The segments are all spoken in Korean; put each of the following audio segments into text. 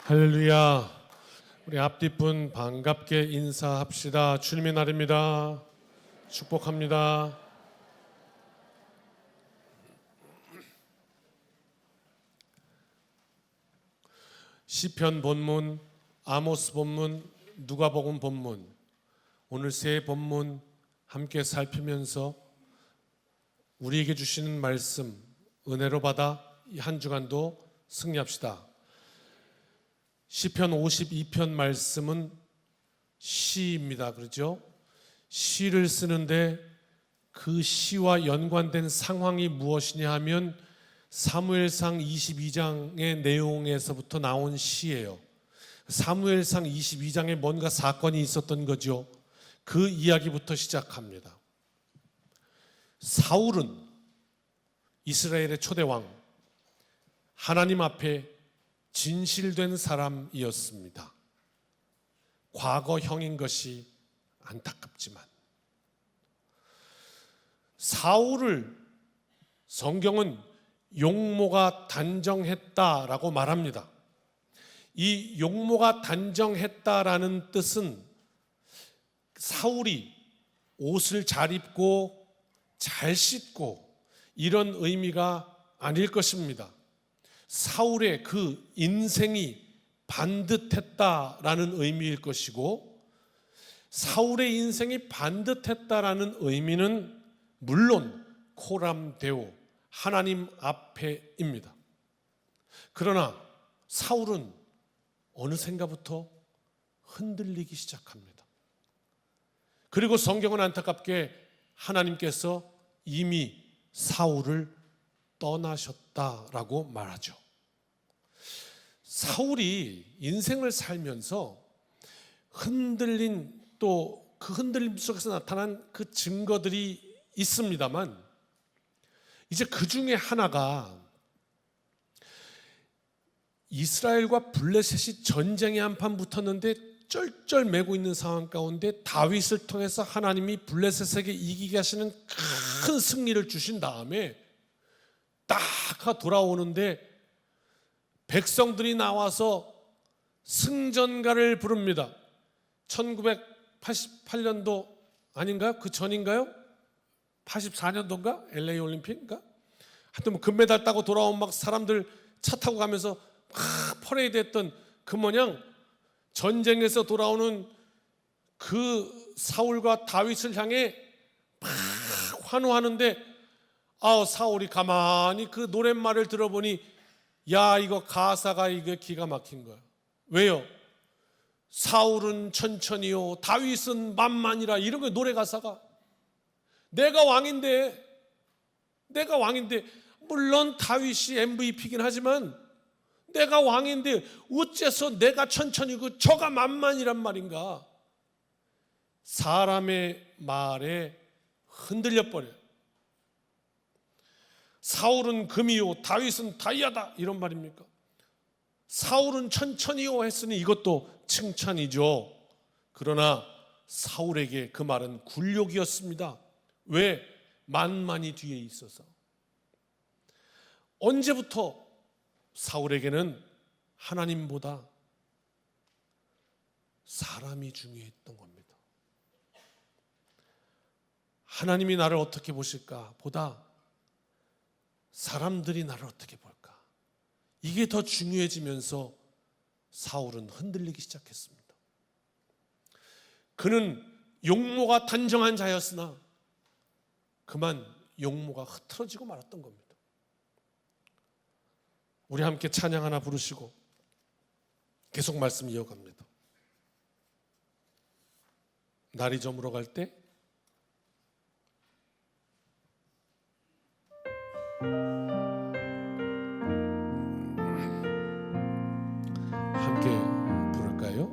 할렐루야. 우리 앞뒷분 반갑게 인사합시다. 주님의 날입니다. 축복합니다. 시편 본문, 아모스 본문, 누가복음 본문, 오늘 세 본문 함께 살피면서 우리에게 주시는 말씀 은혜로 받아 이 한 주간도 승리합시다. 시편 52편 말씀은 시입니다. 그렇죠? 시를 쓰는데 그 시와 연관된 상황이 무엇이냐 하면 사무엘상 22장의 내용에서부터 나온 시예요. 사무엘상 22장에 뭔가 사건이 있었던 거죠. 그 이야기부터 시작합니다. 사울은 이스라엘의 초대왕, 하나님 앞에 진실된 사람이었습니다. 과거형인 것이 안타깝지만 사울을 성경은 용모가 단정했다라고 말합니다. 이 용모가 단정했다라는 뜻은 사울이 옷을 잘 입고 잘 씻고 이런 의미가 아닐 것입니다. 사울의 그 인생이 반듯했다라는 의미일 것이고, 사울의 인생이 반듯했다라는 의미는 물론 코람데오 하나님 앞에입니다. 그러나 사울은 어느샌가부터 흔들리기 시작합니다. 그리고 성경은 안타깝게 하나님께서 이미 사울을 떠나셨다라고 말하죠. 사울이 인생을 살면서 흔들린, 또 그 흔들림 속에서 나타난 그 증거들이 있습니다만, 이제 그 중에 하나가 이스라엘과 블레셋이 전쟁의 한판 붙었는데 쩔쩔매고 있는 상황 가운데 다윗을 통해서 하나님이 블레셋에게 이기게 하시는 큰 승리를 주신 다음에 딱 돌아오는데 백성들이 나와서 승전가를 부릅니다. 1988년도 아닌가요? 그 전인가요? 84년도인가? LA 올림픽인가? 하여튼 뭐 금메달 따고 돌아온 막 사람들 차 타고 가면서 막 퍼레이드 했던 그 모양, 전쟁에서 돌아오는 그 사울과 다윗을 향해 막 환호하는데, 사울이 가만히 그 노랫말을 들어보니 야, 이거 가사가 이게 기가 막힌 거야. 왜요? 사울은 천천히요 다윗은 만만이라, 이런 거 노래 가사가. 내가 왕인데 물론 다윗이 MVP이긴 하지만 내가 왕인데 어째서 내가 천천히고 저가 만만이란 말인가. 사람의 말에 흔들려 버려요. 사울은 금이요 다윗은 다이아다, 이런 말입니까? 사울은 천천히요 했으니 이것도 칭찬이죠. 그러나 사울에게 그 말은 굴욕이었습니다. 왜? 만만이 뒤에 있어서. 언제부터 사울에게는 하나님보다 사람이 중요했던 겁니다. 하나님이 나를 어떻게 보실까 보다 사람들이 나를 어떻게 볼까, 이게 더 중요해지면서 사울은 흔들리기 시작했습니다. 그는 용모가 단정한 자였으나 그만 용모가 흐트러지고 말았던 겁니다. 우리 함께 찬양 하나 부르시고 계속 말씀 이어갑니다. 날이 저물어 갈 때 함께 부를까요?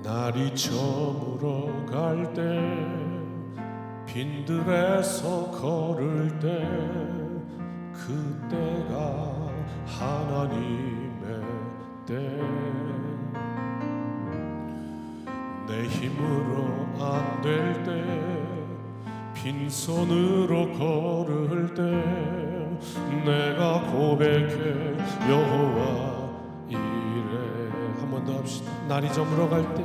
날이 저물어 갈 때 빈들에서 걸을 때 그때가 하나님의 때, 내 힘으로 안 될 때 빈손으로 걸을 때 내가 고백해 여호와 이래. 합시다. 날이 저물어 갈 때,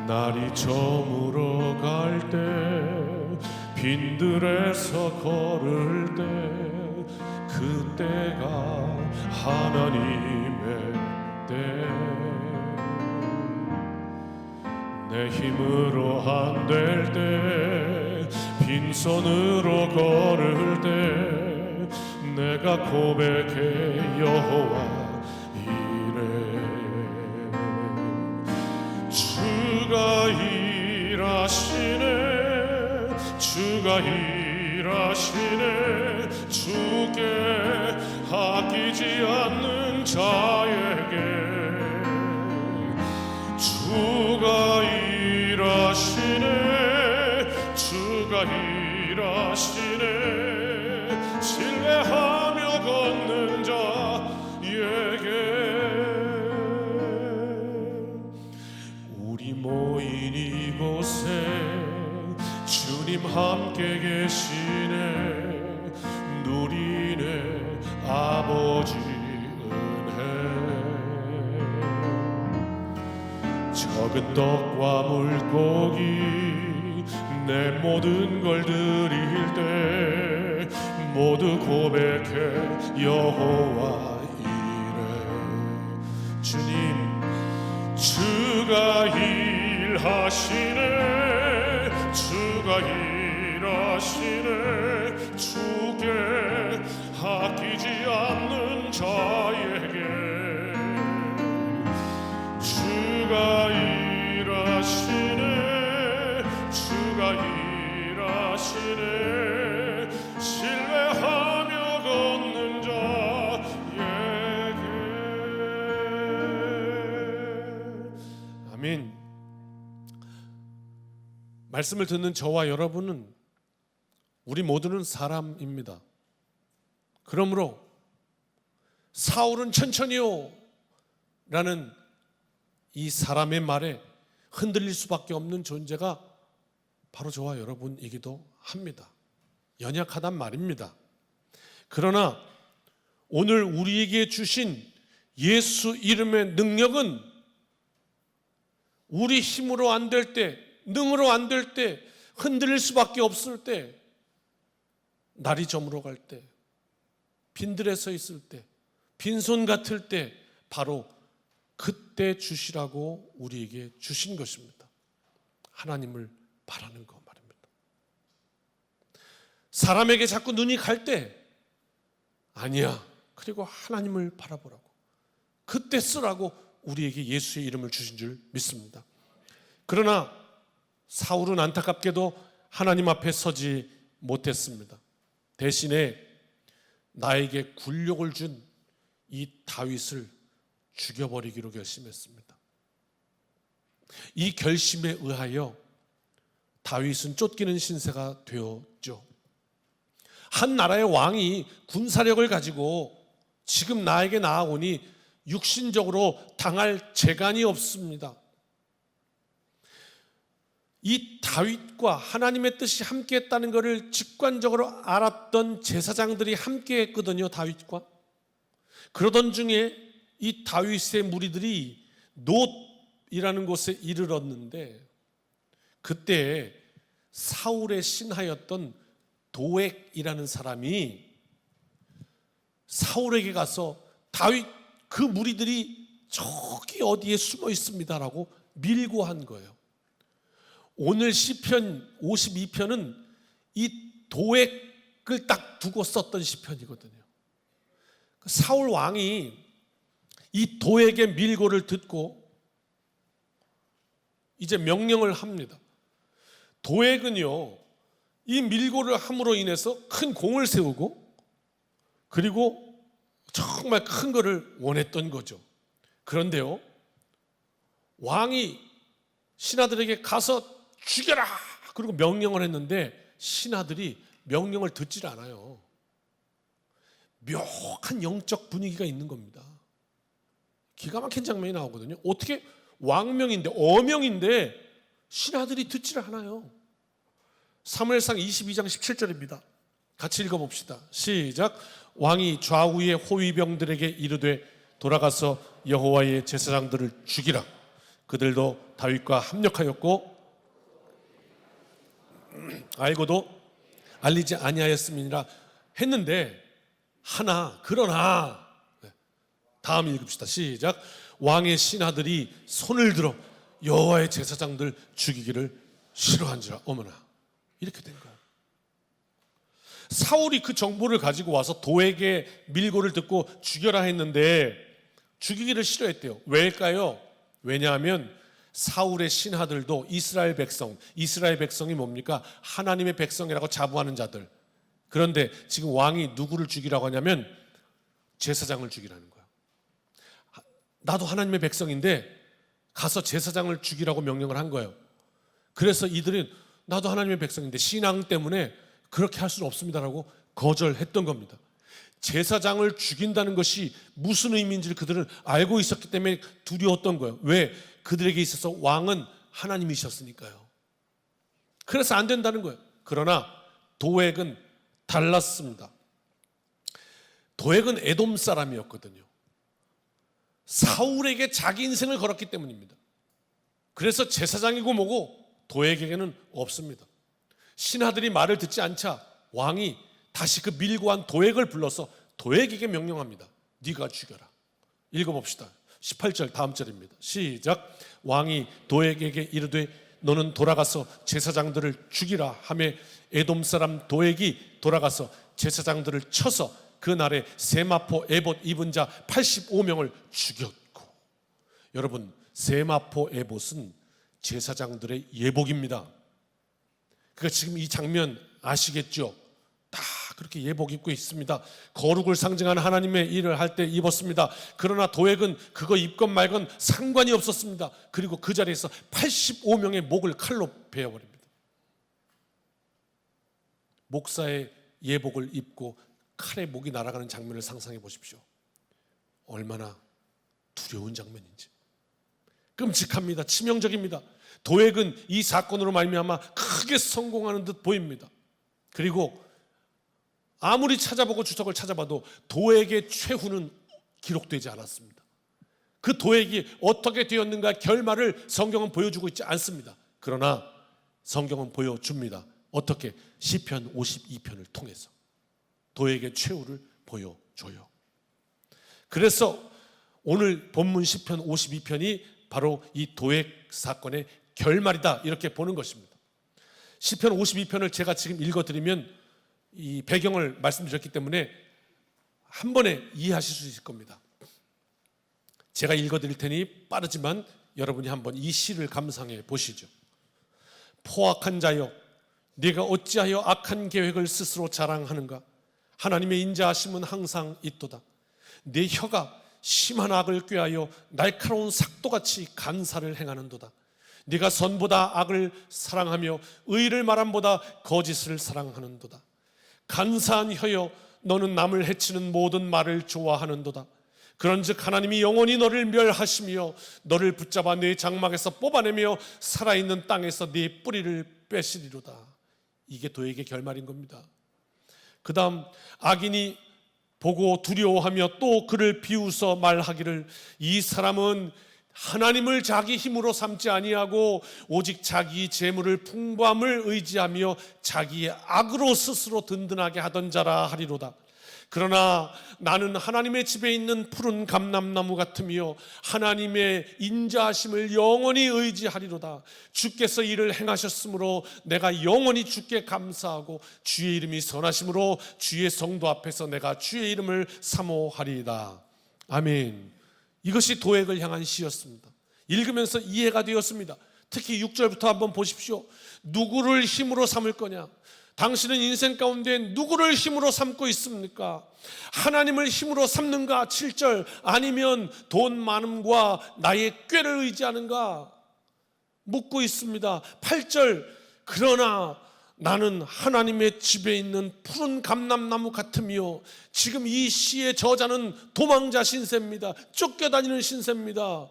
날이 저물어 갈 때, 빈들에서 걸을 때, 그때가 하나님의 때. 내 힘으로 안 될 때, 빈손으로 걸을 때, 내가 고백해 여호와 이래. 주가 일하시네, 주가 일하시네. 주께 아끼지 않는 자에게 주가 일하시네, 주가 일하시네. 신뢰하며 걷는 자에게. 우리 모인 이곳에 주님 함께 계시네. 누리네 아버지 은혜. 적은 떡과 물고기 내 모든 걸 드릴 때 모두 고백해 여호와 이래. 주님, 주가 일하시네, 주가 일하시네. 주께 아끼지 않는 자에게 주가 일하시네, 주가 일하시네. 신뢰하며 걷는 자에게. 아멘. 말씀을 듣는 저와 여러분은 우리 모두는 사람입니다. 그러므로 사울은 천천히요 라는 이 사람의 말에 흔들릴 수밖에 없는 존재가 바로 저와 여러분이기도 합니다. 연약하단 말입니다. 그러나 오늘 우리에게 주신 예수 이름의 능력은 우리 힘으로 안 될 때, 능으로 안 될 때, 흔들릴 수밖에 없을 때, 날이 저물어 갈 때, 빈들에 서 있을 때, 빈손 같을 때, 바로 그때 주시라고 우리에게 주신 것입니다. 하나님을 바라는 것 말입니다. 사람에게 자꾸 눈이 갈 때 아니야, 그리고 하나님을 바라보라고, 그때 쓰라고 우리에게 예수의 이름을 주신 줄 믿습니다. 그러나 사울은 안타깝게도 하나님 앞에 서지 못했습니다. 대신에 나에게 굴욕을 준 이 다윗을 죽여버리기로 결심했습니다. 이 결심에 의하여 다윗은 쫓기는 신세가 되었죠. 한 나라의 왕이 군사력을 가지고 지금 나에게 나아오니 육신적으로 당할 재간이 없습니다. 이 다윗과 하나님의 뜻이 함께했다는 것을 직관적으로 알았던 제사장들이 함께했거든요. 다윗과. 그러던 중에 이 다윗의 무리들이 놋이라는 곳에 이르렀는데 그때 사울의 신하였던 도액이라는 사람이 사울에게 가서 다윗 그 무리들이 저기 어디에 숨어 있습니다라고 밀고 한 거예요. 오늘 시편 52편은 이 도액을 딱 두고 썼던 시편이거든요. 사울 왕이 이 도액의 밀고를 듣고 이제 명령을 합니다. 도액은요, 이 밀고를 함으로 인해서 큰 공을 세우고 그리고 정말 큰 거를 원했던 거죠. 그런데요, 왕이 신하들에게 가서 죽여라! 그리고 명령을 했는데 신하들이 명령을 듣질 않아요. 묘한 영적 분위기가 있는 겁니다. 기가 막힌 장면이 나오거든요. 어떻게 왕명인데, 어명인데 신하들이 듣지를 않아요. 사무엘상 22장 17절입니다. 같이 읽어봅시다. 시작. 왕이 좌우의 호위병들에게 이르되 돌아가서 여호와의 제사장들을 죽이라. 그들도 다윗과 합력하였고 알고도 알리지 아니하였음이니라 했는데, 그러나 다음 읽읍시다. 시작. 왕의 신하들이 손을 들어 여호와의 제사장들 죽이기를 싫어한지라. 어머나, 이렇게 된 거야. 사울이 그 정보를 가지고 와서 도에게 밀고를 듣고 죽여라 했는데 죽이기를 싫어했대요. 왜일까요? 왜냐하면 사울의 신하들도 이스라엘 백성이 뭡니까? 하나님의 백성이라고 자부하는 자들. 그런데 지금 왕이 누구를 죽이라고 하냐면 제사장을 죽이라는 거야. 나도 하나님의 백성인데 가서 제사장을 죽이라고 명령을 한 거예요. 그래서 이들은 나도 하나님의 백성인데 신앙 때문에 그렇게 할 수는 없습니다라고 거절했던 겁니다. 제사장을 죽인다는 것이 무슨 의미인지를 그들은 알고 있었기 때문에 두려웠던 거예요. 왜? 그들에게 있어서 왕은 하나님이셨으니까요. 그래서 안 된다는 거예요. 그러나 도액은 달랐습니다. 도액은 에돔 사람이었거든요. 사울에게 자기 인생을 걸었기 때문입니다. 그래서 제사장이고 뭐고 도액에게는 없습니다. 신하들이 말을 듣지 않자 왕이 다시 그 밀고 한 도액을 불러서 도액에게 명령합니다. 네가 죽여라. 읽어봅시다. 18절 다음 절입니다. 시작. 왕이 도액에게 이르되 너는 돌아가서 제사장들을 죽이라 하매 에돔 사람 도액이 돌아가서 제사장들을 쳐서 그날에 세마포 에봇 입은 자 85명을 죽였고. 여러분, 세마포 에봇은 제사장들의 예복입니다. 그러니까 지금 이 장면 아시겠죠? 다 그렇게 예복 입고 있습니다. 거룩을 상징하는 하나님의 일을 할 때 입었습니다. 그러나 도액은 그거 입건 말건 상관이 없었습니다. 그리고 그 자리에서 85명의 목을 칼로 베어버립니다. 목사의 예복을 입고 칼에 목이 날아가는 장면을 상상해 보십시오. 얼마나 두려운 장면인지. 끔찍합니다. 치명적입니다. 도액은 이 사건으로 말미암아 크게 성공하는 듯 보입니다. 그리고 아무리 찾아보고 주석을 찾아봐도 도액의 최후는 기록되지 않았습니다. 그 도액이 어떻게 되었는가 결말을 성경은 보여주고 있지 않습니다. 그러나 성경은 보여줍니다. 어떻게? 시편 52편을 통해서 도액의 최후를 보여줘요. 그래서 오늘 본문 시편 52편이 바로 이 도액 사건의 결말이다, 이렇게 보는 것입니다. 시편 52편을 제가 지금 읽어드리면 이 배경을 말씀드렸기 때문에 한 번에 이해하실 수 있을 겁니다. 제가 읽어드릴 테니 빠르지만 여러분이 한번 이 시를 감상해 보시죠. 포악한 자여, 네가 어찌하여 악한 계획을 스스로 자랑하는가? 하나님의 인자하심은 항상 있도다. 네 혀가 심한 악을 꾀하여 날카로운 삭도같이 간사를 행하는도다. 네가 선보다 악을 사랑하며 의를 말함보다 거짓을 사랑하는도다. 간사한 혀여, 너는 남을 해치는 모든 말을 좋아하는도다. 그런즉 하나님이 영원히 너를 멸하시며 너를 붙잡아 네 장막에서 뽑아내며 살아있는 땅에서 네 뿌리를 빼시리로다. 이게 도액의 결말인 겁니다. 그 다음, 악인이 보고 두려워하며 또 그를 비웃어 말하기를 이 사람은 하나님을 자기 힘으로 삼지 아니하고 오직 자기 재물을 풍부함을 의지하며 자기의 악으로 스스로 든든하게 하던 자라 하리로다. 그러나 나는 하나님의 집에 있는 푸른 감람나무 같으며 하나님의 인자하심을 영원히 의지하리로다. 주께서 이를 행하셨으므로 내가 영원히 주께 감사하고 주의 이름이 선하심으로 주의 성도 앞에서 내가 주의 이름을 사모하리이다. 아멘. 이것이 도액을 향한 시였습니다. 읽으면서 이해가 되었습니다. 특히 6절부터 한번 보십시오. 누구를 힘으로 삼을 거냐? 당신은 인생 가운데 누구를 힘으로 삼고 있습니까? 하나님을 힘으로 삼는가? 7절. 아니면 돈 많음과 나의 꾀를 의지하는가? 묻고 있습니다. 8절. 그러나 나는 하나님의 집에 있는 푸른 감람나무 같으며, 지금 이 시의 저자는 도망자 신세입니다. 쫓겨다니는 신세입니다.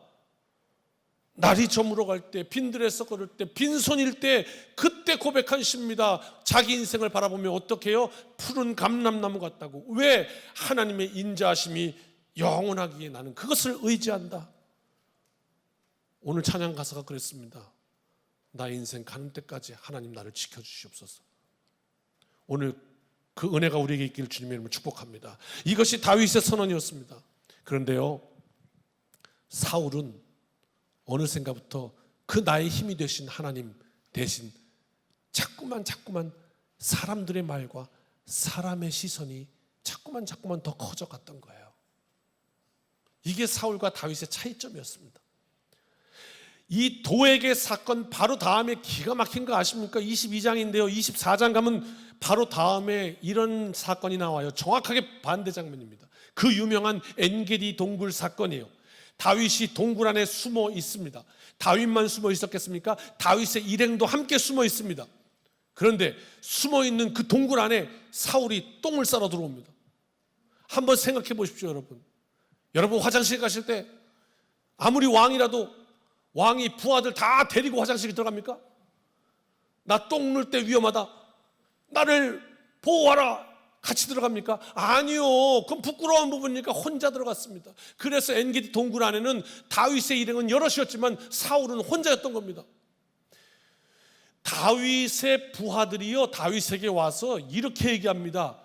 날이 저물어 갈 때, 빈들에서 걸을 때, 빈손일 때, 그때 고백한 시입니다. 자기 인생을 바라보며 어떻게 해요? 푸른 감람나무 같다고. 왜? 하나님의 인자하심이 영원하기에 나는 그것을 의지한다. 오늘 찬양 가사가 그랬습니다. 나의 인생 가는 때까지 하나님 나를 지켜주시옵소서. 오늘 그 은혜가 우리에게 있기를 주님의 이름으로 축복합니다. 이것이 다윗의 선언이었습니다. 그런데요, 사울은 어느샌가부터 그 나의 힘이 되신 하나님 대신 자꾸만 사람들의 말과 사람의 시선이 자꾸만 더 커져갔던 거예요. 이게 사울과 다윗의 차이점이었습니다. 이 도액의 사건 바로 다음에 기가 막힌 거 아십니까? 22장인데요 24장 가면 바로 다음에 이런 사건이 나와요. 정확하게 반대 장면입니다. 그 유명한 엔게디 동굴 사건이에요. 다윗이 동굴 안에 숨어 있습니다. 다윗만 숨어 있었겠습니까? 다윗의 일행도 함께 숨어 있습니다. 그런데 숨어 있는 그 동굴 안에 사울이 똥을 싸러 들어옵니다. 한번 생각해 보십시오, 여러분. 여러분 화장실 가실 때 아무리 왕이라도 왕이 부하들 다 데리고 화장실에 들어갑니까? 나 똥 눌 때 위험하다, 나를 보호하라, 같이 들어갑니까? 아니요. 그건 부끄러운 부분이니까 혼자 들어갔습니다. 그래서 엔게디 동굴 안에는 다윗의 일행은 여럿이었지만 사울은 혼자였던 겁니다. 다윗의 부하들이요 다윗에게 와서 이렇게 얘기합니다.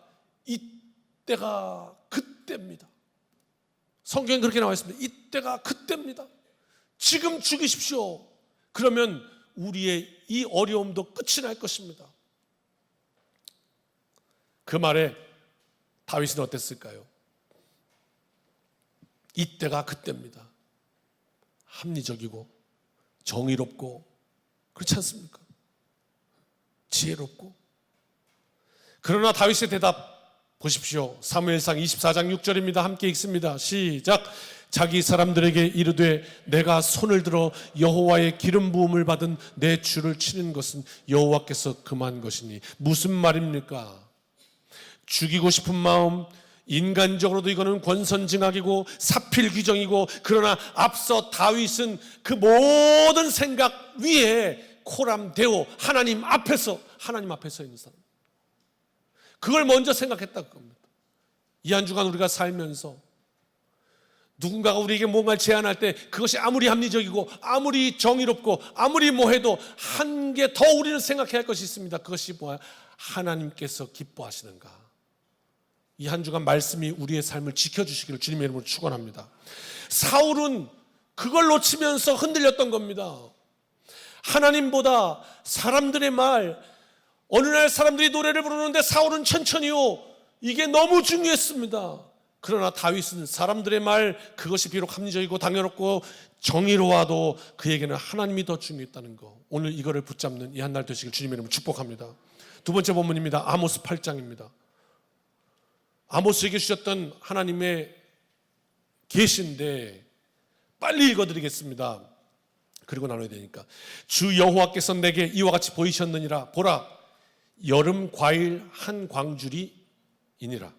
이때가 그때입니다. 성경에 그렇게 나와 있습니다. 이때가 그때입니다. 지금 죽이십시오. 그러면 우리의 이 어려움도 끝이 날 것입니다. 그 말에 다윗은 어땠을까요? 이때가 그때입니다. 합리적이고 정의롭고 그렇지 않습니까? 지혜롭고. 그러나 다윗의 대답 보십시오. 사무엘상 24장 6절입니다. 함께 읽습니다. 시작. 자기 사람들에게 이르되 내가 손을 들어 여호와의 기름 부음을 받은 내 주를 치는 것은 여호와께서 금한 것이니. 무슨 말입니까? 죽이고 싶은 마음, 인간적으로도 이거는 권선징악이고 사필귀정이고, 그러나 앞서 다윗은 그 모든 생각 위에 코람데오 하나님 앞에 서 있는 사람, 그걸 먼저 생각했다 그겁니다. 이 한 주간 우리가 살면서 누군가가 우리에게 뭔가를 제안할 때 그것이 아무리 합리적이고 아무리 정의롭고 아무리 뭐해도 한 개 더 우리는 생각해야 할 것이 있습니다. 그것이 뭐야? 하나님께서 기뻐하시는가? 이 한 주간 말씀이 우리의 삶을 지켜주시기를 주님의 이름으로 축원합니다. 사울은 그걸 놓치면서 흔들렸던 겁니다. 하나님보다 사람들의 말, 어느 날 사람들이 노래를 부르는데 사울은 천천히요, 이게 너무 중요했습니다. 그러나 다윗은 사람들의 말, 그것이 비록 합리적이고 당연롭고 정의로워도 그에게는 하나님이 더 중요했다는 거, 오늘 이거를 붙잡는 이 한 날 되시길 주님의 이름으로 축복합니다. 두 번째 본문입니다. 아모스 8장입니다. 아모스에게 주셨던 하나님의 계시인데 빨리 읽어드리겠습니다. 그리고 나눠야 되니까. 주 여호와께서 내게 이와 같이 보이셨느니라. 보라, 여름 과일 한 광주리 이니라.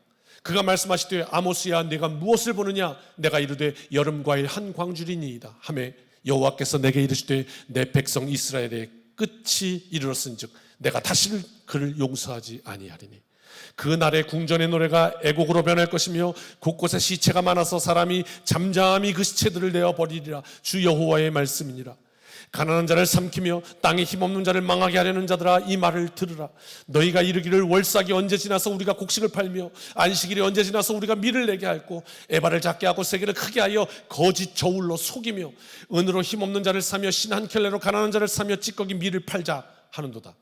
그가 말씀하시되 아모스야, 내가 무엇을 보느냐? 내가 이르되 여름 과일 한 광주리니이다 하매 여호와께서 내게 이르시되 내 백성 이스라엘의 끝이 이르렀은즉 내가 다시 그를 용서하지 아니하리니. 그 날의 궁전의 노래가 애곡으로 변할 것이며 곳곳에 시체가 많아서 사람이 잠잠히 그 시체들을 내어 버리리라. 주 여호와의 말씀이니라. 가난한 자를 삼키며 땅에 힘없는 자를 망하게 하려는 자들아, 이 말을 들으라. 너희가 이르기를 월삭이 언제 지나서 우리가 곡식을 팔며 안식일이 언제 지나서 우리가 밀을 내게 할고 에바를 작게 하고 세게를 크게 하여 거짓 저울로 속이며 은으로 힘없는 자를 사며 신 한 켤레로 가난한 자를 사며 찌꺼기 밀을 팔자 하는도다.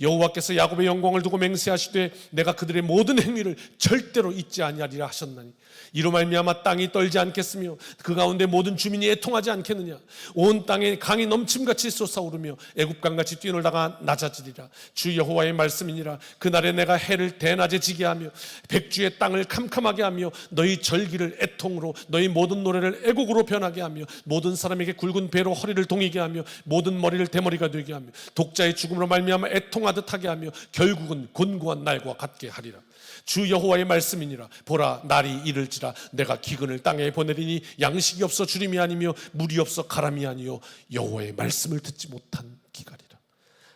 여호와께서 야곱의 영광을 두고 맹세하시되 내가 그들의 모든 행위를 절대로 잊지 아니하리라 하셨나니, 이로 말미암아 땅이 떨지 않겠으며 그 가운데 모든 주민이 애통하지 않겠느냐. 온 땅에 강이 넘침같이 솟아오르며 애굽강같이 뛰놀다가 낮아지리라. 주 여호와의 말씀이니라. 그날에 내가 해를 대낮에 지게 하며 백주의 땅을 캄캄하게 하며 너희 절기를 애통으로 너희 모든 노래를 애곡으로 변하게 하며 모든 사람에게 굵은 배로 허리를 동이게 하며 모든 머리를 대머리가 되게 하며 독자의 죽음으로 말미암아 애통하듯 하게 하며 결국은 곤고한 날과 같게 하리라. 주 여호와의 말씀이니라. 보라, 날이 이를지라 내가 기근을 땅에 보내리니 양식이 없어 주림이 아니며 물이 없어 가람이 아니요 여호와의 말씀을 듣지 못한 기갈이라.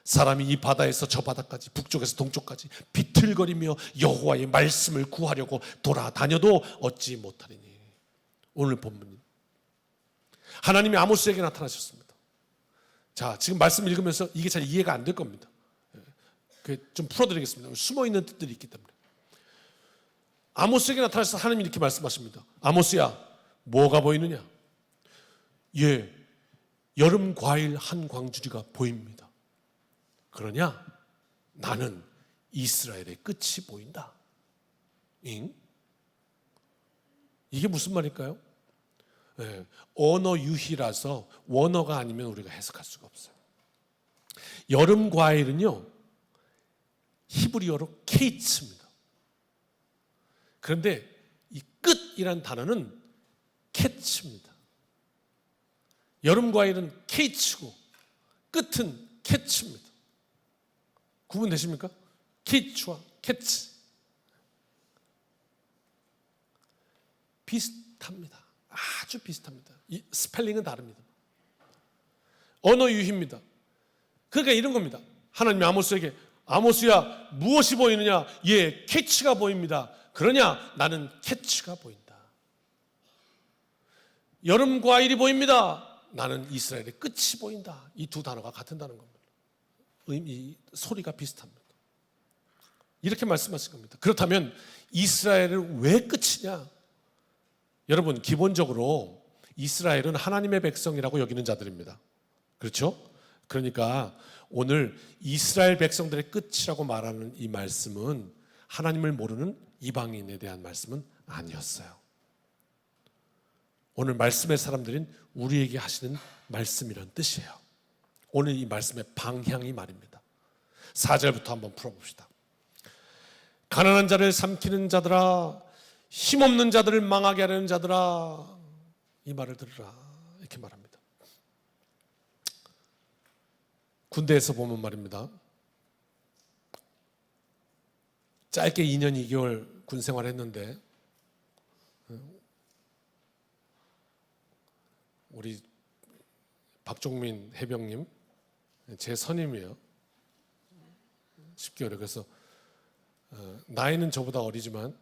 사람이 이 바다에서 저 바다까지 북쪽에서 동쪽까지 비틀거리며 여호와의 말씀을 구하려고 돌아다녀도 얻지 못하리니. 오늘 본문이. 하나님이 아모스에게 나타나셨습니다. 자, 지금 말씀 읽으면서 이게 잘 이해가 안 될 겁니다. 좀 풀어드리겠습니다. 숨어있는 뜻들이 있기 때문에. 아모스에게 나타나셔서 하나님이 이렇게 말씀하십니다. 아모스야, 뭐가 보이느냐? 예, 여름 과일 한 광주리가 보입니다. 그러냐? 나는 이스라엘의 끝이 보인다. 잉? 이게 무슨 말일까요? 예, 언어 유희라서 원어가 아니면 우리가 해석할 수가 없어요. 여름 과일은요, 히브리어로 케이츠입니다. 그런데 이 끝이란 단어는 캐치입니다. 여름 과일은 케이츠고 끝은 캐치입니다. 구분되십니까? 케이츠와 캐치. 비슷합니다. 아주 비슷합니다. 이 스펠링은 다릅니다. 언어 유희입니다. 그러니까 이런 겁니다. 하나님이 아모스에게 아모스야, 무엇이 보이느냐? 예, 캐치가 보입니다. 그러냐? 나는 캐치가 보인다. 여름 과일이 보입니다. 나는 이스라엘의 끝이 보인다. 이 두 단어가 같은 단어인 겁니다. 소리가 비슷합니다. 이렇게 말씀하신 겁니다. 그렇다면 이스라엘은 왜 끝이냐? 여러분, 기본적으로 이스라엘은 하나님의 백성이라고 여기는 자들입니다. 그렇죠? 그러니까 오늘 이스라엘 백성들의 끝이라고 말하는 이 말씀은 하나님을 모르는 이방인에 대한 말씀은 아니었어요. 오늘 말씀의 사람들인 우리에게 하시는 말씀이란 뜻이에요. 오늘 이 말씀의 방향이 말입니다. 4절부터 한번 풀어봅시다. 가난한 자를 삼키는 자들아, 힘없는 자들을 망하게 하려는 자들아, 이 말을 들으라, 이렇게 말합니다. 군대에서 보면 말입니다. 짧게 2년 2개월 군 생활했는데 우리 박종민 해병님 제 선임이에요. 10개월에. 그래서 나이는 저보다 어리지만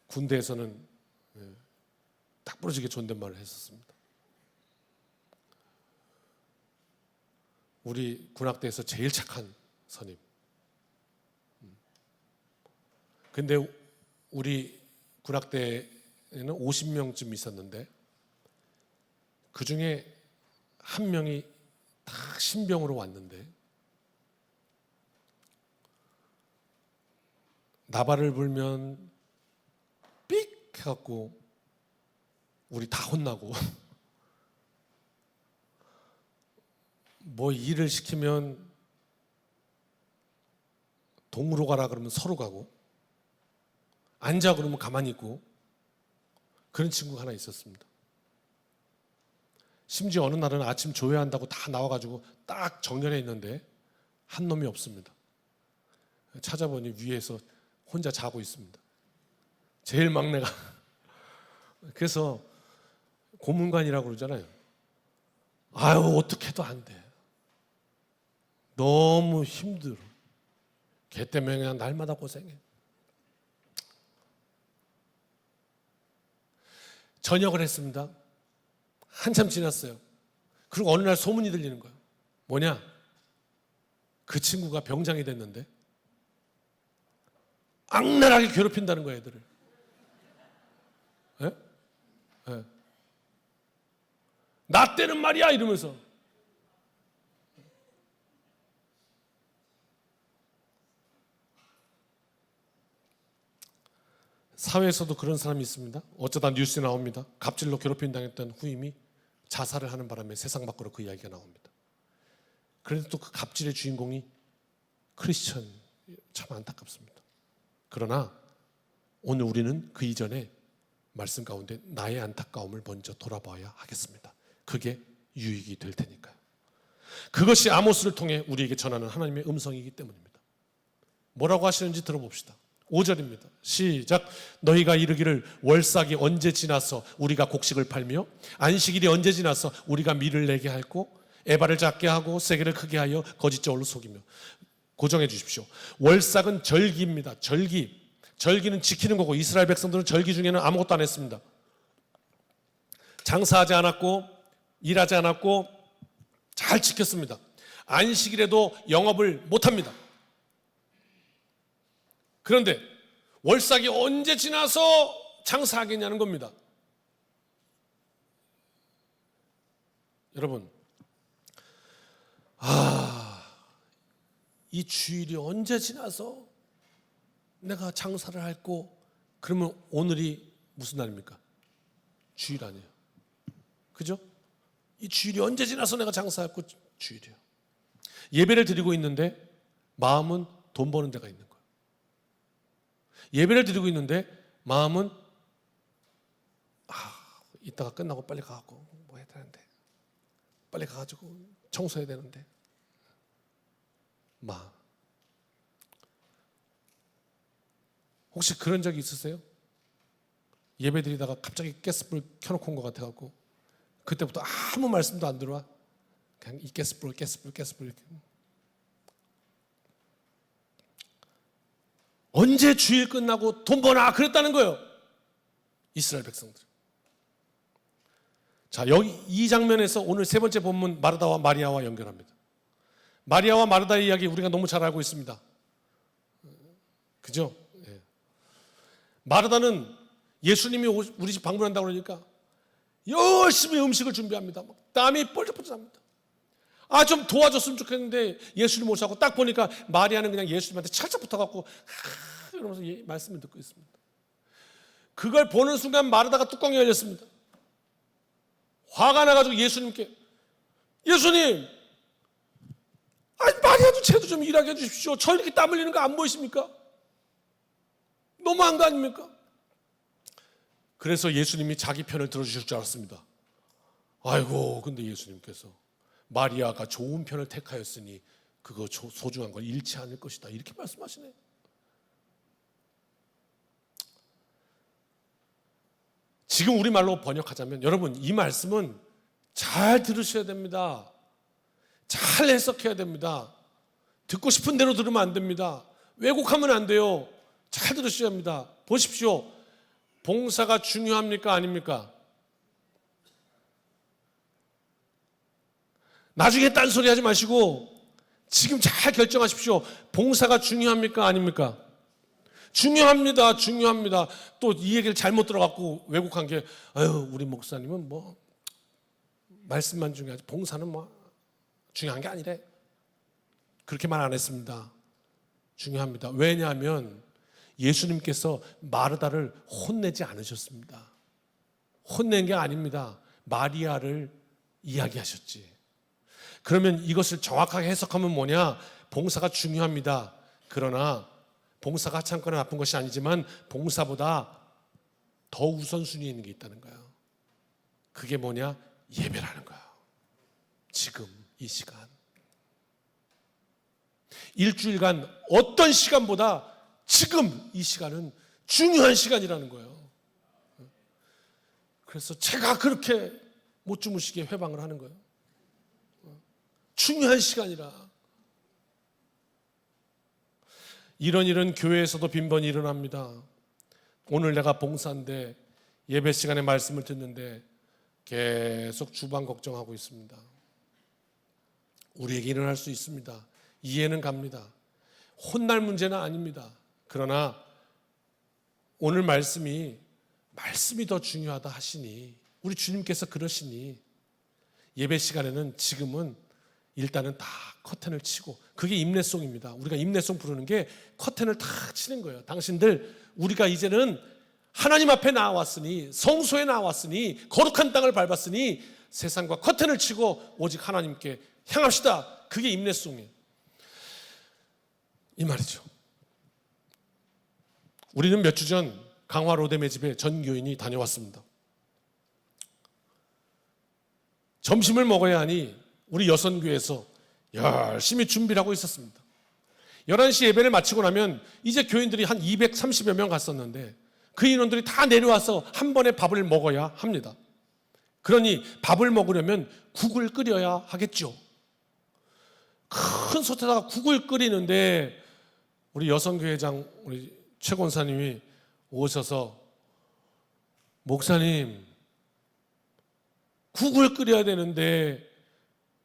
군대에서는 딱 부러지게 존댓말을 했었습니다. 우리 군악대에서 제일 착한 선임. 근데 우리 군악대에는 50명쯤 있었는데 그 중에 한 명이 딱 신병으로 왔는데 나발을 불면 삑 해갖고 우리 다 혼나고 뭐 일을 시키면 동으로 가라 그러면 서로 가고 앉아 그러면 가만히 있고 그런 친구가 하나 있었습니다. 심지어 어느 날은 아침 조회한다고 다 나와가지고 딱 정렬해 있는데 한 놈이 없습니다. 찾아보니 위에서 혼자 자고 있습니다. 제일 막내가. 그래서 고문관이라고 그러잖아요. 아유, 어떻게 해도 안 돼. 너무 힘들어. 걔 때문에 그냥 날마다 고생해. 전역을 했습니다. 한참 지났어요. 그리고 어느 날 소문이 들리는 거예요. 뭐냐? 그 친구가 병장이 됐는데 악랄하게 괴롭힌다는 거예요, 애들을. 예? 예. 나 때는 말이야 이러면서. 사회에서도 그런 사람이 있습니다. 어쩌다 뉴스에 나옵니다. 갑질로 괴롭힘 당했던 후임이 자살을 하는 바람에 세상 밖으로 그 이야기가 나옵니다. 그런데 또 그 갑질의 주인공이 크리스천. 참 안타깝습니다. 그러나 오늘 우리는 그 이전에 말씀 가운데 나의 안타까움을 먼저 돌아봐야 하겠습니다. 그게 유익이 될 테니까요. 그것이 아모스를 통해 우리에게 전하는 하나님의 음성이기 때문입니다. 뭐라고 하시는지 들어봅시다. 5절입니다. 시작. 너희가 이르기를 월삭이 언제 지나서 우리가 곡식을 팔며 안식일이 언제 지나서 우리가 밀을 내게 할고 에바를 작게 하고 세게를 크게 하여 거짓저울로 속이며. 고정해 주십시오. 월삭은 절기입니다. 절기. 절기는 지키는 거고 이스라엘 백성들은 절기 중에는 아무것도 안 했습니다. 장사하지 않았고 일하지 않았고 잘 지켰습니다. 안식일에도 영업을 못합니다. 그런데 월삭이 언제 지나서 장사하겠냐는 겁니다. 여러분, 이 주일이 언제 지나서 내가 장사를 할고, 그러면 오늘이 무슨 날입니까? 주일 아니에요. 그죠? 이 주일이 언제 지나서 내가 장사할고 주일이에요. 예배를 드리고 있는데 마음은 돈 버는 데가 있는 거예요. 예배를 드리고 있는데 마음은 이따가 끝나고 빨리 가고 뭐 해야 되는데, 빨리 가가지고 청소해야 되는데, 혹시 그런 적이 있으세요? 예배 드리다가 갑자기 가스불 켜놓고 온 것 같아갖고 그때부터 아무 말씀도 안 들어와. 그냥 이 가스불 이렇게. 언제 주일 끝나고 돈 버나 그랬다는 거예요, 이스라엘 백성들. 자, 여기 이 장면에서 오늘 세 번째 본문 마르다와 마리아와 연결합니다. 마리아와 마르다의 이야기 우리가 너무 잘 알고 있습니다. 그죠? 예. 마르다는 예수님이 우리 집 방문한다고 그러니까 열심히 음식을 준비합니다. 막 땀이 뻘뻘 납니다. 좀 도와줬으면 좋겠는데 예수님 오셔서 딱 보니까 마리아는 그냥 예수님한테 찰싹 붙어갖고 이러면서 말씀을 듣고 있습니다. 그걸 보는 순간 마르다가 뚜껑이 열렸습니다. 화가 나가지고 예수님께, 예수님, 마리아도 쟤도 좀 일하게 해주십시오. 저 이렇게 땀 흘리는 거 안 보이십니까? 너무한 거 아닙니까? 그래서 예수님이 자기 편을 들어주실 줄 알았습니다. 근데 예수님께서 마리아가 좋은 편을 택하였으니 그거 소중한 걸 잃지 않을 것이다, 이렇게 말씀하시네요. 지금 우리말로 번역하자면, 여러분, 이 말씀은 잘 들으셔야 됩니다. 잘 해석해야 됩니다. 듣고 싶은 대로 들으면 안 됩니다. 왜곡하면 안 돼요. 잘 들으셔야 합니다. 보십시오. 봉사가 중요합니까? 아닙니까? 나중에 딴소리 하지 마시고 지금 잘 결정하십시오. 봉사가 중요합니까? 아닙니까? 중요합니다. 중요합니다. 또 이 얘기를 잘못 들어갖고 왜곡한 게, 우리 목사님은 뭐 말씀만 중요하지 봉사는 뭐 중요한 게 아니래. 그렇게 말 안 했습니다. 중요합니다. 왜냐하면 예수님께서 마르다를 혼내지 않으셨습니다. 혼낸 게 아닙니다. 마리아를 이야기하셨지. 그러면 이것을 정확하게 해석하면 뭐냐? 봉사가 중요합니다. 그러나 봉사가 하찮거나 나쁜 것이 아니지만 봉사보다 더 우선순위에 있는 게 있다는 거예요. 그게 뭐냐? 예배라는 거예요. 지금 이 시간, 일주일간 어떤 시간보다 지금 이 시간은 중요한 시간이라는 거예요. 그래서 제가 그렇게 못 주무시게 회방을 하는 거예요. 중요한 시간이라. 이런 교회에서도 빈번히 일어납니다. 오늘 내가 봉사인데 예배 시간에 말씀을 듣는데 계속 주방 걱정하고 있습니다. 우리에게 일어날 수 있습니다. 이해는 갑니다. 혼날 문제는 아닙니다. 그러나 오늘 말씀이 더 중요하다 하시니, 우리 주님께서 그러시니 예배 시간에는 지금은 일단은 다 커튼을 치고, 그게 임내송입니다. 우리가 임내송 부르는 게 커튼을 다 치는 거예요. 당신들, 우리가 이제는 하나님 앞에 나왔으니, 성소에 나왔으니, 거룩한 땅을 밟았으니 세상과 커튼을 치고 오직 하나님께 향합시다. 그게 임내송이에요. 이 말이죠. 우리는 몇 주 전 강화 로뎀의 집에 전 교인이 다녀왔습니다. 점심을 먹어야 하니 우리 여선교회에서 열심히 준비를 하고 있었습니다. 11시 예배를 마치고 나면 이제 교인들이 한 230여 명 갔었는데 그 인원들이 다 내려와서 한 번에 밥을 먹어야 합니다. 그러니 밥을 먹으려면 국을 끓여야 하겠죠. 큰 솥에다가 국을 끓이는데 우리 여선교회장, 우리 최 권사님이 오셔서 목사님 국을 끓여야 되는데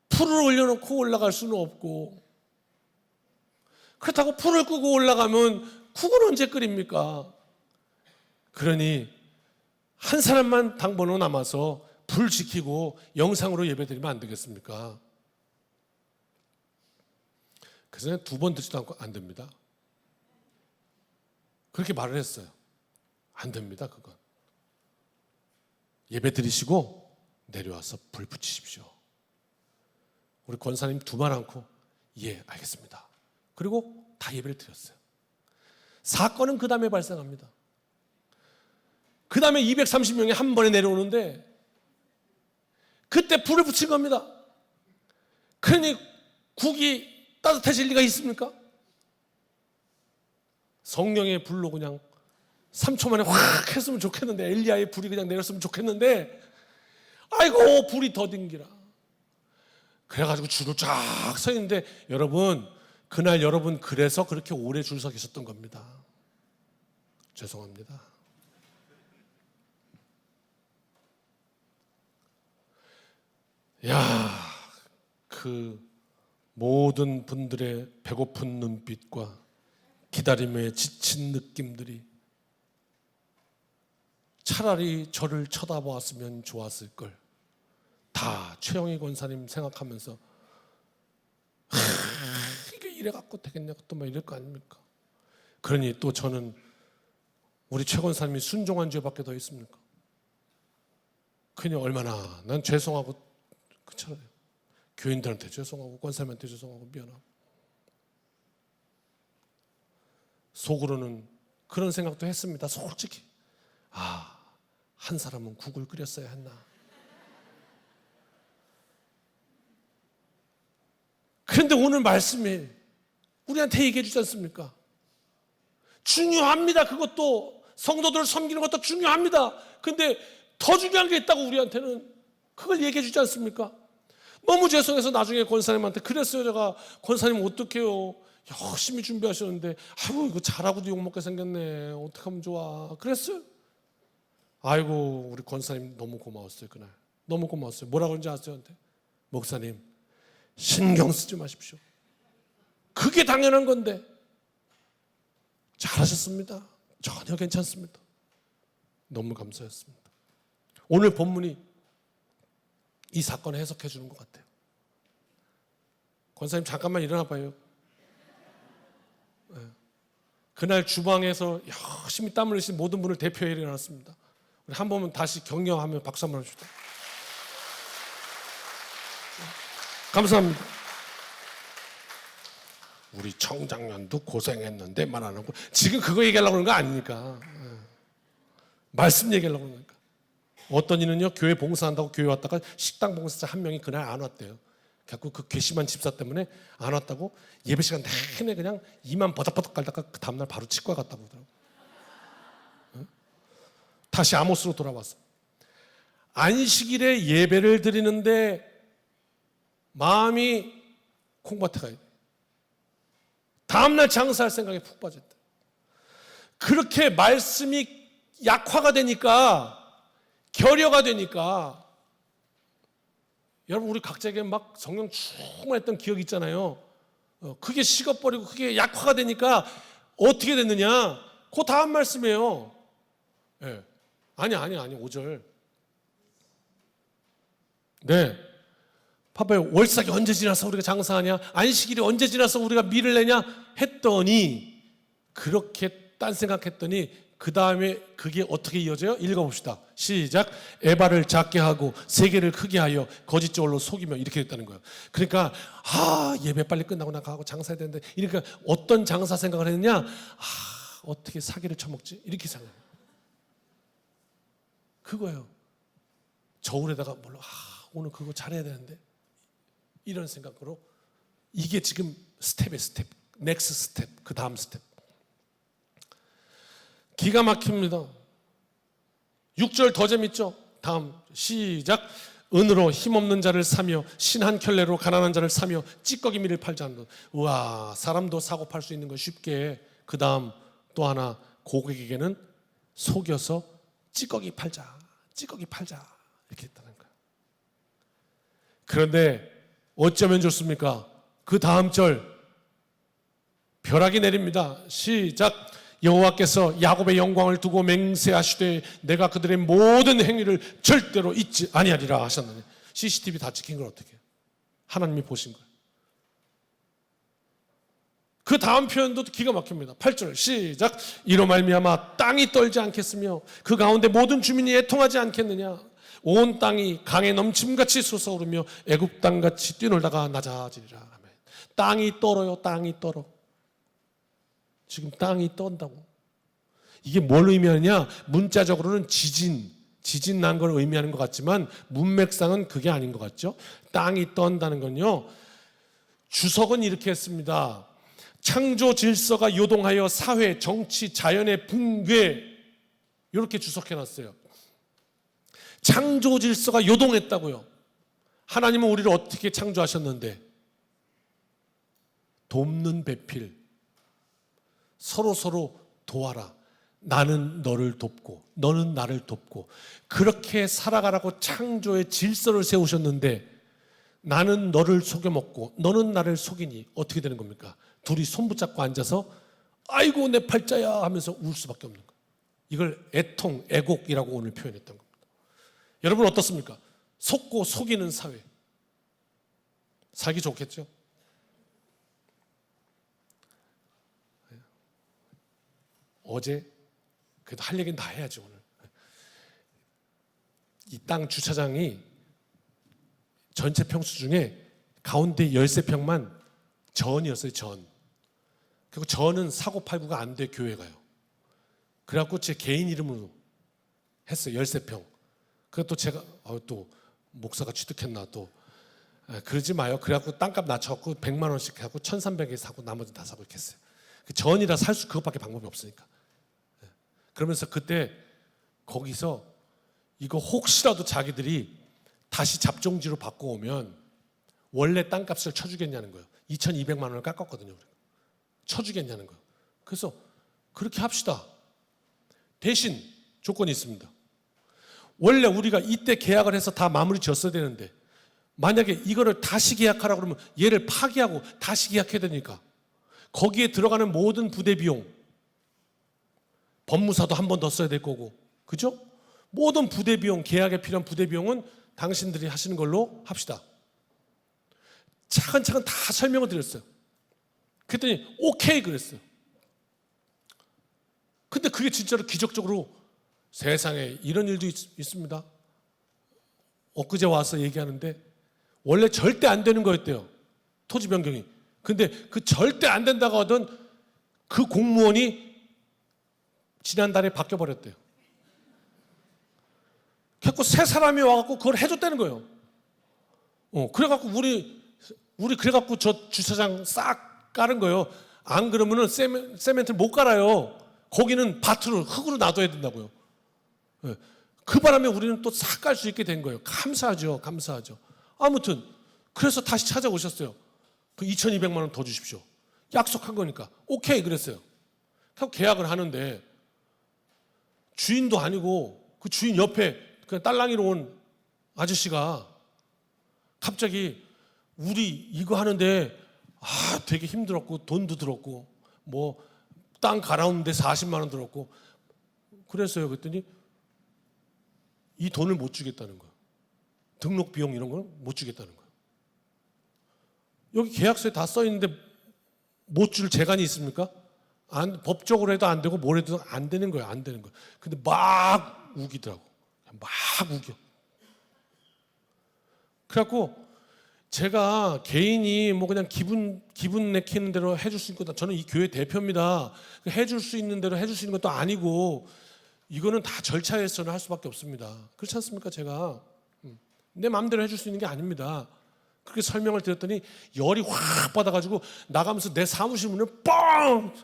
불을 올려놓고 올라갈 수는 없고 그렇다고 불을 끄고 올라가면 국은 언제 끓입니까? 그러니 한 사람만 당번호 남아서 불 지키고 영상으로 예배드리면 안 되겠습니까? 그래서 2번 듣지도 않고 안 됩니다. 그렇게 말을 했어요. 안 됩니다, 그건. 예배 드리시고 내려와서 불 붙이십시오. 우리 권사님 두 말 않고 예, 알겠습니다. 그리고 다 예배를 드렸어요. 사건은 그 다음에 발생합니다. 그 다음에 230명이 한 번에 내려오는데 그때 불을 붙인 겁니다. 그러니 국이 따뜻해질 리가 있습니까? 성령의 불로 그냥 3초 만에 확 했으면 좋겠는데, 엘리야의 불이 그냥 내렸으면 좋겠는데, 아이고 불이 더딘기라. 그래가지고 줄을 쫙 서 있는데, 여러분 그날 여러분 그래서 그렇게 오래 줄 서 계셨던 겁니다. 죄송합니다. 야, 그 모든 분들의 배고픈 눈빛과 기다림에 지친 느낌들이 차라리 저를 쳐다보았으면 좋았을 걸. 다 최영희 권사님 생각하면서 이게 이래 갖고 되겠냐고 또 막 이럴 거 아닙니까? 그러니 또 저는 우리 최 권사님이 순종한 죄밖에 더 있습니까? 그니 얼마나 난 죄송하고 그렇잖아요. 교인들한테 죄송하고 권사님한테 죄송하고 미안하고 속으로는 그런 생각도 했습니다. 솔직히 한 사람은 국을 끓였어야 했나. 그런데 오늘 말씀이 우리한테 얘기해 주지 않습니까? 중요합니다. 그것도 성도들을 섬기는 것도 중요합니다. 근데 더 중요한 게 있다고 우리한테는 그걸 얘기해 주지 않습니까? 너무 죄송해서 나중에 권사님한테 그랬어요. 제가 권사님 어떡해요. 열심히 준비하셨는데 아이고 이거 잘하고도 욕먹게 생겼네. 어떡하면 좋아. 그랬어요. 아이고 우리 권사님 너무 고마웠어요. 그날 너무 고마웠어요. 뭐라고 그런지 아세요? 저한테 목사님 신경 쓰지 마십시오. 그게 당연한 건데. 잘하셨습니다. 전혀 괜찮습니다. 너무 감사했습니다. 오늘 본문이 이 사건을 해석해 주는 것 같아요. 권사님 잠깐만 일어나 봐요. 네. 그날 주방에서 열심히 땀을 흘리신 모든 분을 대표해 일어났습니다. 우리 한 번만 다시 격려하며 박수 한번 합시다. 감사합니다. 우리 청장년도 고생했는데 말 안 하고 지금 그거 얘기하려고 그러는 거 아닙니까? 말씀 얘기하려고 그러는 거니까. 어떤 이는요 교회 봉사한다고 교회 왔다가 식당 봉사자 한 명이 그날 안 왔대요. 그래서 그 괘씸한 집사 때문에 안 왔다고 예배 시간 내내 그냥 이만 버덕버덕 깔다가 그 다음날 바로 치과 갔다고 그러더라고요. 다시 아모스로 돌아왔어. 안식일에 예배를 드리는데 마음이 콩밭에 가야 돼. 다음날 장사할 생각에 푹 빠졌다. 그렇게 말씀이 약화가 되니까, 결여가 되니까, 여러분 우리 각자에게 막 성령 충만했던 기억이 있잖아요. 그게 식어버리고 그게 약화가 되니까 어떻게 됐느냐? 그 다음 말씀이에요. 네. 아니 5절. 네. 봐봐요. 월삭이 언제 지나서 우리가 장사하냐? 안식일이 언제 지나서 우리가 밀을 내냐? 했더니 그렇게 딴 생각했더니 그 다음에 그게 어떻게 이어져요? 읽어봅시다. 시작. 에바를 작게 하고 세계를 크게 하여 거짓 저울로 속이며 이렇게 됐다는 거예요. 그러니까 예배 빨리 끝나고 나가고 장사해야 되는데, 그러니까 어떤 장사 생각을 했느냐? 어떻게 사기를 쳐먹지? 이렇게 생각해요. 그거예요. 저울에다가 오늘 그거 잘해야 되는데 이런 생각으로. 이게 지금 스텝의 스텝, 넥스 스텝, 그 다음 스텝. 기가 막힙니다. 6절 더 재밌죠? 다음 시작. 은으로 힘없는 자를 사며 신한 켤레로 가난한 자를 사며 찌꺼기미를 팔지 않는. 우와, 사람도 사고 팔 수 있는 거 쉽게. 그 다음 또 하나 고객에게는 속여서 찌꺼기 팔자 이렇게 했다는 거예요. 그런데 어쩌면 좋습니까? 그 다음 절 벼락이 내립니다. 시작. 여호와께서 야곱의 영광을 두고 맹세하시되 내가 그들의 모든 행위를 절대로 잊지 아니하리라 하셨느니, CCTV 다 찍힌 걸 어떻게 해요? 하나님이 보신 거예요. 그 다음 표현도 기가 막힙니다. 8절 시작. 이로 말미암아 땅이 떨지 않겠으며 그 가운데 모든 주민이 애통하지 않겠느냐. 온 땅이 강에 넘침같이 솟아오르며 애굽 땅같이 뛰놀다가 낮아지리라. 아멘. 땅이 떨어요. 땅이 떨어. 지금 땅이 떤다고. 이게 뭘 의미하느냐? 문자적으로는 지진 난 걸 의미하는 것 같지만 문맥상은 그게 아닌 것 같죠. 땅이 떤다는 건요, 주석은 이렇게 했습니다. 창조 질서가 요동하여 사회, 정치, 자연의 붕괴, 이렇게 주석해놨어요. 창조 질서가 요동했다고요. 하나님은 우리를 어떻게 창조하셨는데? 돕는 배필, 서로 도와라. 나는 너를 돕고 너는 나를 돕고 그렇게 살아가라고 창조의 질서를 세우셨는데, 나는 너를 속여먹고 너는 나를 속이니 어떻게 되는 겁니까? 둘이 손 붙잡고 앉아서 아이고 내 팔자야 하면서 울 수밖에 없는 거예요. 이걸 애통, 애곡이라고 오늘 표현했던 겁니다. 여러분 어떻습니까? 속고 속이는 사회 살기 좋겠죠? 어제 그래도 할 얘기는 다 해야지. 오늘 이 땅 주차장이 전체 평수 중에 가운데 13평만 전이었어요. 전. 그리고 전은 사고팔구가 안 돼. 교회가요. 그래갖고 제 개인 이름으로 했어요. 13평. 그래서 또 제가 또 목사가 취득했나 또 그러지 마요. 그래갖고 땅값 낮춰갖고 100만 원씩 하고 1,300에 사고 나머지는 다 사고 이렇게 했어요. 전이라 살 수 그것밖에 방법이 없으니까. 그러면서 그때 거기서 이거 혹시라도 자기들이 다시 잡종지로 바꿔오면 원래 땅값을 쳐주겠냐는 거예요. 2,200만 원을 깎았거든요. 쳐주겠냐는 거예요. 그래서 그렇게 합시다. 대신 조건이 있습니다. 원래 우리가 이때 계약을 해서 다 마무리 지었어야 되는데 만약에 이거를 다시 계약하라고 그러면 얘를 파기하고 다시 계약해야 되니까 거기에 들어가는 모든 부대 비용, 법무사도 한 번 더 써야 될 거고, 그죠? 모든 부대 비용, 계약에 필요한 부대 비용은 당신들이 하시는 걸로 합시다. 차근차근 다 설명을 드렸어요. 그랬더니 오케이 그랬어요. 근데 그게 진짜로 기적적으로 세상에 이런 일도 있습니다. 엊그제 와서 얘기하는데 원래 절대 안 되는 거였대요. 토지 변경이. 근데 그 절대 안 된다고 하던 그 공무원이 지난달에 바뀌어버렸대요. 그래서 새 사람이 와갖고 그걸 해줬다는 거예요. 그래갖고 우리 그래갖고 저 주차장 싹 깔은 거예요. 안 그러면은 세멘트를 못 깔아요. 거기는 밭으로 흙으로 놔둬야 된다고요. 그 바람에 우리는 또 싹 깔 수 있게 된 거예요. 감사하죠. 아무튼 그래서 다시 찾아오셨어요. 그 2,200만 원 더 주십시오. 약속한 거니까 오케이 그랬어요. 그래서 계약을 하는데 주인도 아니고 그 주인 옆에 그냥 딸랑이로 온 아저씨가 갑자기 우리 이거 하는데 되게 힘들었고 돈도 들었고 뭐 땅 갈아오는데 40만 원 들었고 그랬어요. 그랬더니 이 돈을 못 주겠다는 거예요. 등록 비용 이런 걸 못 주겠다는 거예요. 여기 계약서에 다 써 있는데 못 줄 재간이 있습니까? 법적으로 해도 안 되고 뭘 해도 안 되는 거예요. 안 되는 거예요. 근데 막 우기더라고. 막 우겨. 그래갖고 제가 개인이 뭐 그냥 기분 내키는 대로 해줄 수 있는 것도, 저는 이 교회 대표입니다. 해줄 수 있는 대로 해줄 수 있는 것도 아니고 이거는 다 절차에서는 할 수밖에 없습니다. 그렇지 않습니까? 제가 내 마음대로 해줄 수 있는 게 아닙니다. 그렇게 설명을 드렸더니 열이 확 받아가지고 나가면서 내 사무실 문을 뻥!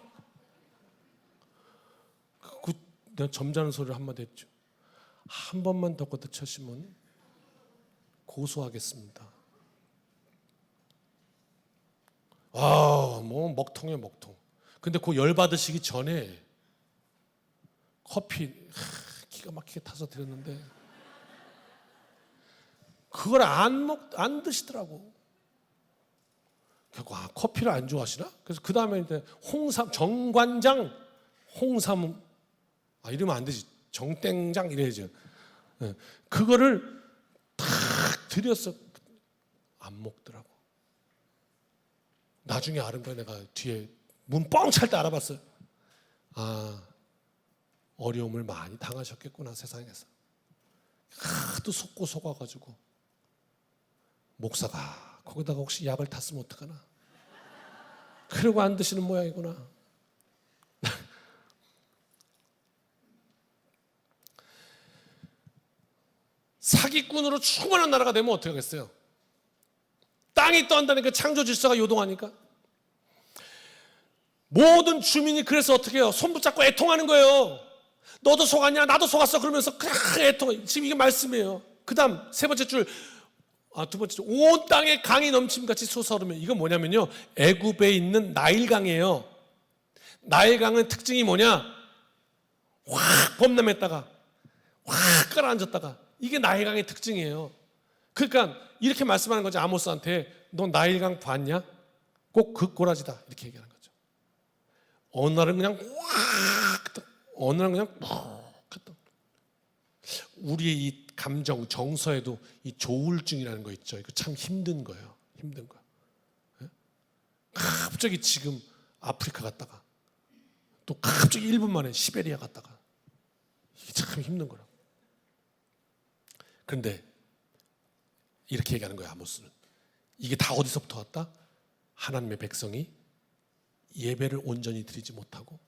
내가 점잖은 소리를 한마디 했죠. 한 번만 더 걷어 쳐시면 고소하겠습니다. 뭐 먹통이에요, 먹통. 근데 그 열 받으시기 전에 커피 기가 막히게 타서 드렸는데 그걸 안 드시더라고. 결국 커피를 안 좋아하시나? 그래서 그 다음에 이제 정관장 홍삼 이러면 안 되지. 정땡장 이래야죠. 그거를 탁 드렸어. 안 먹더라고. 나중에 아는 거야. 내가 뒤에 문 뻥 찰 때 알아봤어요. 어려움을 많이 당하셨겠구나 세상에서. 하도 속아가지고 목사가 거기다가 혹시 약을 탔으면 어떡하나. 그러고 안 드시는 모양이구나. 사기꾼으로 충만한 나라가 되면 어떻게 하겠어요? 땅이 떠한다니까, 창조 질서가 요동하니까. 모든 주민이 그래서 어떻게 해요? 손 붙잡고 애통하는 거예요. 너도 속았냐? 나도 속았어. 그러면서 그냥 애통. 지금 이게 말씀이에요. 그 다음 세 번째 줄, 두 번째 줄, 온 땅에 강이 넘침같이 솟아오르면, 이건 뭐냐면요, 애굽에 있는 나일강이에요. 나일강은 특징이 뭐냐? 확 범람했다가 확 깔아앉았다가, 이게 나일강의 특징이에요. 그러니까 이렇게 말씀하는 거지. 아모스한테 너 나일강 봤냐? 꼭 그 꼬라지다, 이렇게 얘기하는 거죠. 어느 날은 그냥 확, 어느 날은 그냥 푹. 우리의 이 감정, 정서에도 이 조울증이라는 거 있죠. 이거 참 힘든 거예요. 힘든 거. 갑자기 지금 아프리카 갔다가 또 갑자기 1분 만에 시베리아 갔다가, 이게 참 힘든 거라고. 그런데 이렇게 얘기하는 거예요, 아모스는. 이게 다 어디서부터 왔다? 하나님의 백성이 예배를 온전히 드리지 못하고,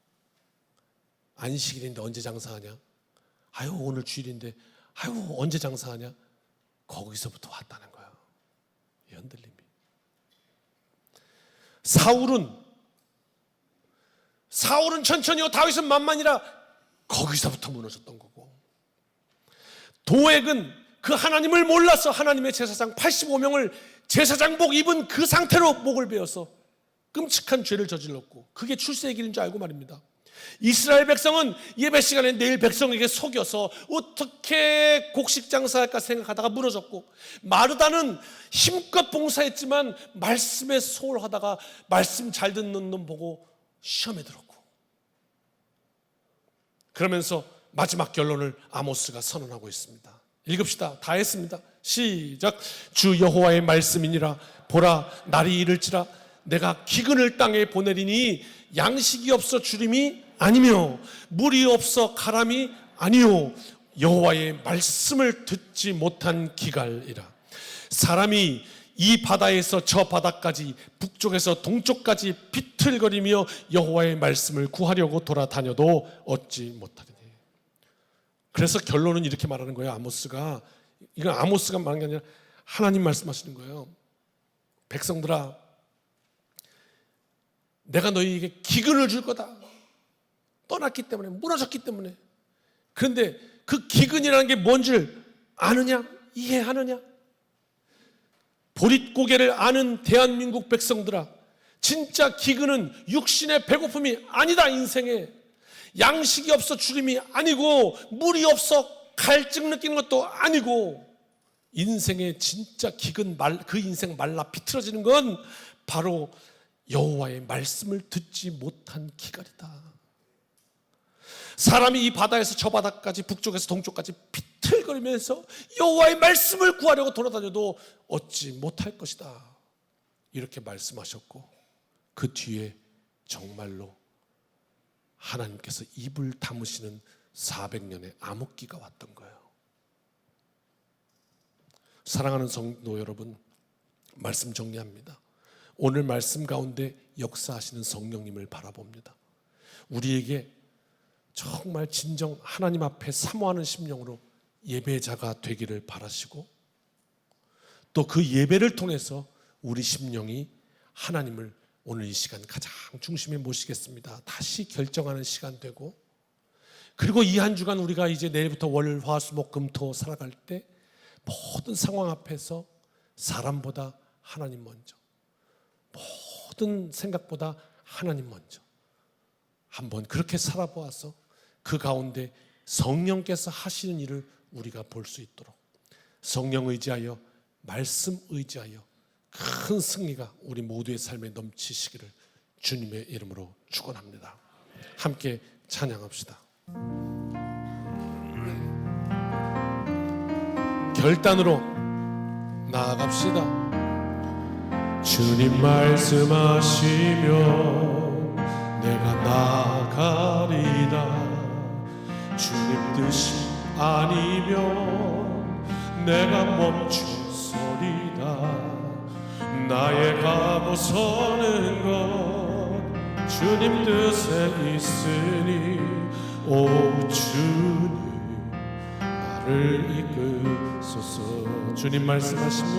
안식일인데 언제 장사하냐? 아유, 오늘 주일인데 아유, 언제 장사하냐? 거기서부터 왔다는 거예요, 이 흔들림이. 사울은 천천히요, 다윗은 만만이라, 거기서부터 무너졌던 거고, 도액은 그 하나님을 몰라서 하나님의 제사장 85명을 제사장복 입은 그 상태로 목을 베어서 끔찍한 죄를 저질렀고, 그게 출세의 길인 줄 알고 말입니다. 이스라엘 백성은 예배 시간에 내일 백성에게 속여서 어떻게 곡식 장사할까 생각하다가 무너졌고, 마르다는 힘껏 봉사했지만 말씀에 소홀하다가 말씀 잘 듣는 놈 보고 시험에 들었고, 그러면서 마지막 결론을 아모스가 선언하고 있습니다. 읽읍시다. 다 했습니다. 시작. 주 여호와의 말씀이니라. 보라, 날이 이를지라 내가 기근을 땅에 보내리니 양식이 없어 주림이 아니며 물이 없어 가람이 아니요 여호와의 말씀을 듣지 못한 기갈이라. 사람이 이 바다에서 저 바다까지, 북쪽에서 동쪽까지 비틀거리며 여호와의 말씀을 구하려고 돌아다녀도 얻지 못하리니. 그래서 결론은 이렇게 말하는 거예요. 아모스가, 이건 아모스가 말하는 게 아니라 하나님 말씀하시는 거예요. 백성들아, 내가 너희에게 기근을 줄 거다. 떠났기 때문에, 무너졌기 때문에. 그런데 그 기근이라는 게 뭔 줄 아느냐? 이해하느냐? 보릿고개를 아는 대한민국 백성들아, 진짜 기근은 육신의 배고픔이 아니다. 인생에 양식이 없어 주림이 아니고, 물이 없어 갈증 느끼는 것도 아니고, 인생의 진짜 기근, 그 인생 말라 비틀어지는 건 바로 여호와의 말씀을 듣지 못한 기갈이다. 사람이 이 바다에서 저 바다까지, 북쪽에서 동쪽까지 비틀거리면서 여호와의 말씀을 구하려고 돌아다녀도 얻지 못할 것이다, 이렇게 말씀하셨고, 그 뒤에 정말로 하나님께서 입을 다무시는 400년의 암흑기가 왔던 거예요. 사랑하는 성도 여러분, 말씀 정리합니다. 오늘 말씀 가운데 역사하시는 성령님을 바라봅니다. 우리에게 정말 진정 하나님 앞에 사모하는 심령으로 예배자가 되기를 바라시고, 또 그 예배를 통해서 우리 심령이 하나님을 오늘 이 시간 가장 중심에 모시겠습니다, 다시 결정하는 시간 되고, 그리고 이 한 주간 우리가 이제 내일부터 월, 화, 수, 목, 금, 토 살아갈 때 모든 상황 앞에서 사람보다 하나님 먼저, 모든 생각보다 하나님 먼저, 한번 그렇게 살아보아서 그 가운데 성령께서 하시는 일을 우리가 볼 수 있도록 성령 의지하여 말씀 의지하여 큰 승리가 우리 모두의 삶에 넘치시기를 주님의 이름으로 축원합니다. 함께 찬양합시다. 결단으로 나아갑시다. 주님 말씀하시면 내가 나아가리다. 주님 뜻이 아니면 내가 멈추소리다. 나의 가고 서는 것 주님 뜻에 있으니 오 주님 나를 이끄소서. 주님 말씀하시면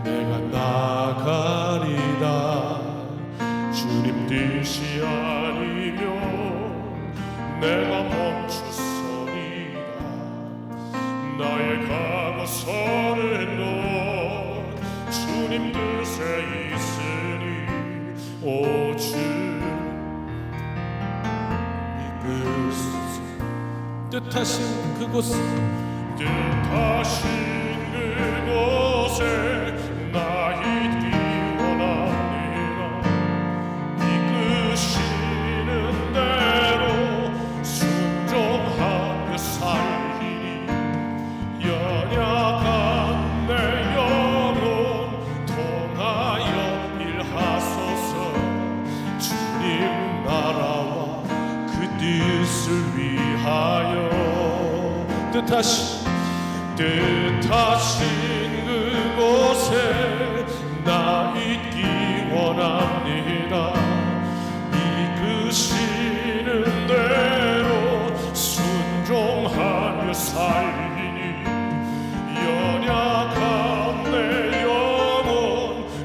내가 나아가리다. 주님 뜻이 아니면 내가 멈추소리다. 나의 가고 서는 것 주님 뜻에 있으니 오 주님 이끄소서. 뜻하신 그곳에 나 있기 원합니다. 이끄시는 대로 순종하며 살리니 연약한 내 영혼 통하여 일하소서. 주님 나라와 그 뜻을 위하여 뜻하신 그곳에 나 있기 원합니다. 이끄시는 대로 순종하며 살리니 연약한 내 영혼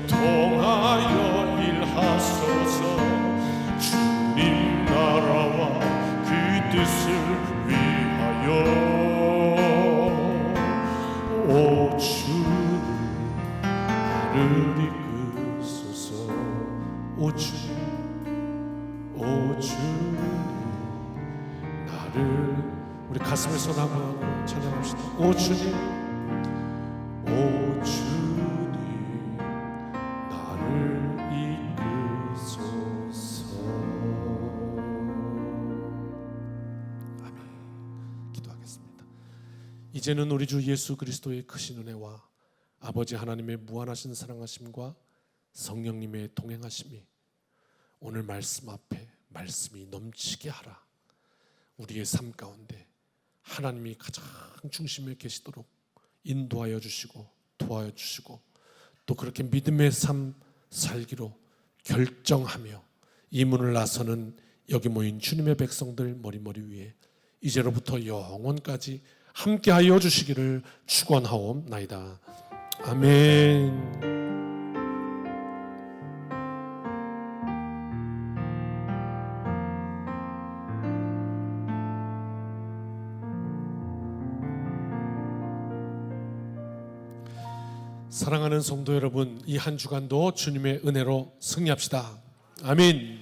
통하여 일하소서. 주님 나라와 그 뜻을 위하여 오 주님 나를 이끄소서. 오 주님 나를 우리 가슴에 손 한번 찬양합시다. 오 주님 나를 이끄소서. 아멘. 기도하겠습니다. 이제는 우리 주 예수 그리스도의 크신 은혜와 아버지 하나님의 무한하신 사랑하심과 성령님의 동행하심이 오늘 말씀 앞에 말씀이 넘치게 하라. 우리의 삶 가운데 하나님이 가장 중심에 계시도록 인도하여 주시고 도와여 주시고 또 그렇게 믿음의 삶 살기로 결정하며 이 문을 나서는 여기 모인 주님의 백성들 머리머리 위에 이제로부터 영원까지 함께하여 주시기를 축원하옵나이다. 아멘. 사랑하는 성도 여러분, 이 한 주간도 주님의 은혜로 승리합시다. 아멘.